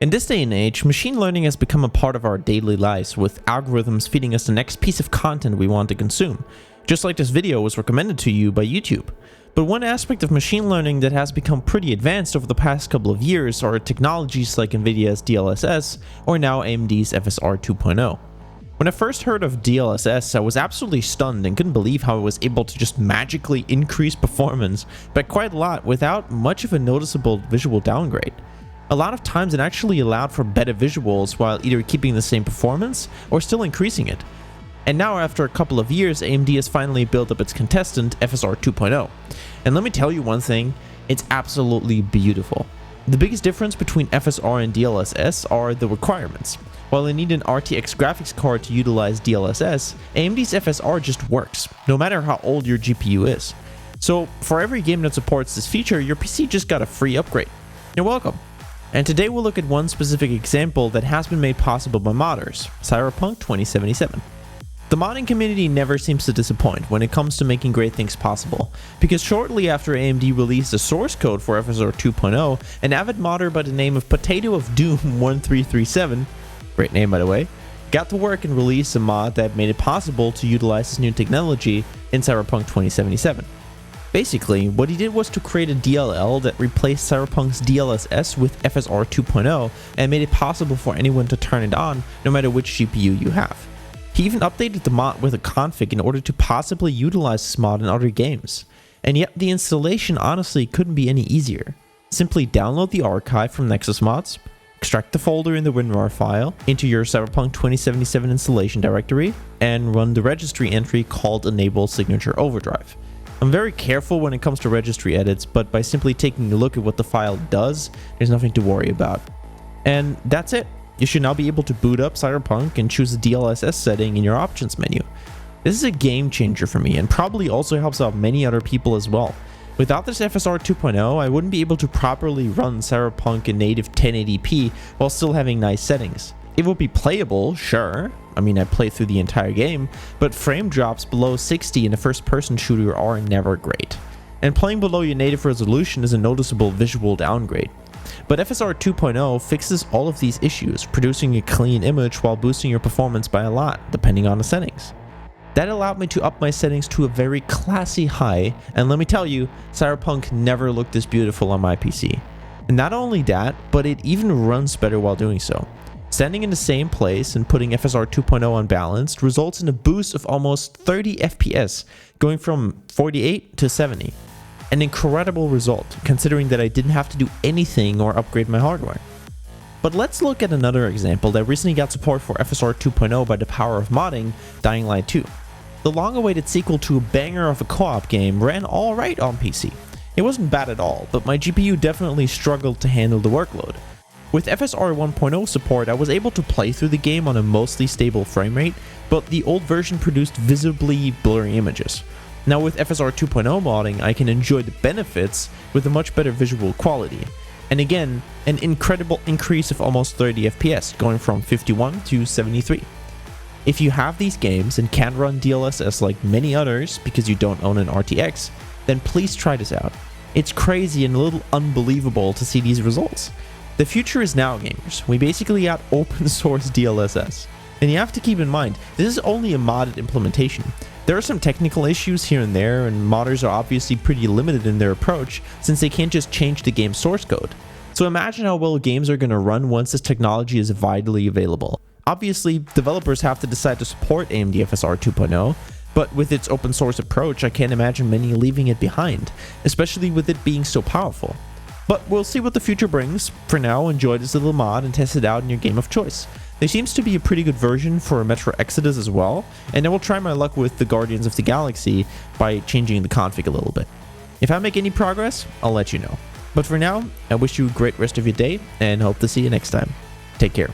In this day and age, machine learning has become a part of our daily lives, with algorithms feeding us the next piece of content we want to consume, just like this video was recommended to you by YouTube. But one aspect of machine learning that has become pretty advanced over the past couple of years are technologies like Nvidia's DLSS or now AMD's FSR 2.0. When I first heard of DLSS, I was absolutely stunned and couldn't believe how it was able to just magically increase performance by quite a lot without much of a noticeable visual downgrade. A lot of times it actually allowed for better visuals while either keeping the same performance or still increasing it. And now after a couple of years, AMD has finally built up its contestant FSR 2.0. And let me tell you one thing, it's absolutely beautiful. The biggest difference between FSR and DLSS are the requirements. While you need an RTX graphics card to utilize DLSS, AMD's FSR just works, no matter how old your GPU is. So for every game that supports this feature, your PC just got a free upgrade. You're welcome. And today we'll look at one specific example that has been made possible by modders, Cyberpunk 2077. The modding community never seems to disappoint when it comes to making great things possible, because shortly after AMD released the source code for FSR 2.0, an avid modder by the name of Potato of Doom 1337, great name by the way, got to work and released a mod that made it possible to utilize this new technology in Cyberpunk 2077. Basically, what he did was to create a DLL that replaced Cyberpunk's DLSS with FSR 2.0 and made it possible for anyone to turn it on no matter which GPU you have. He even updated the mod with a config in order to possibly utilize this mod in other games. And yet the installation honestly couldn't be any easier. Simply download the archive from Nexus Mods, extract the folder in the WinRAR file into your Cyberpunk 2077 installation directory, and run the registry entry called Enable Signature Overdrive. I'm very careful when it comes to registry edits, but by simply taking a look at what the file does, there's nothing to worry about. And that's it. You should now be able to boot up Cyberpunk and choose the DLSS setting in your options menu. This is a game changer for me and probably also helps out many other people as well. Without this FSR 2.0, I wouldn't be able to properly run Cyberpunk in native 1080p while still having nice settings. It would be playable, sure. I mean, I played through the entire game, but frame drops below 60 in a first-person shooter are never great. And playing below your native resolution is a noticeable visual downgrade. But FSR 2.0 fixes all of these issues, producing a clean image while boosting your performance by a lot, depending on the settings. That allowed me to up my settings to a very classy high, and let me tell you, Cyberpunk never looked this beautiful on my PC. And not only that, but it even runs better while doing so. Standing in the same place and putting FSR 2.0 unbalanced results in a boost of almost 30 FPS, going from 48 to 70. An incredible result, considering that I didn't have to do anything or upgrade my hardware. But let's look at another example that recently got support for FSR 2.0 by the power of modding, Dying Light 2. The long-awaited sequel to a banger of a co-op game ran alright on PC. It wasn't bad at all, but my GPU definitely struggled to handle the workload. With FSR 1.0 support, I was able to play through the game on a mostly stable frame rate, but the old version produced visibly blurry images. Now with FSR 2.0 modding, I can enjoy the benefits with a much better visual quality. And again, an incredible increase of almost 30 FPS, going from 51 to 73. If you have these games and can't run DLSS like many others because you don't own an RTX, then please try this out. It's crazy and a little unbelievable to see these results. The future is now, gamers. We basically got open source DLSS. And you have to keep in mind, this is only a modded implementation. There are some technical issues here and there, and modders are obviously pretty limited in their approach since they can't just change the game's source code. So imagine how well games are going to run once this technology is widely available. Obviously, developers have to decide to support AMD FSR 2.0, but with its open source approach, I can't imagine many leaving it behind, especially with it being so powerful. But we'll see what the future brings. For now, enjoy this little mod and test it out in your game of choice. There seems to be a pretty good version for Metro Exodus as well, and I will try my luck with the Guardians of the Galaxy by changing the config a little bit. If I make any progress, I'll let you know. But for now, I wish you a great rest of your day and hope to see you next time. Take care.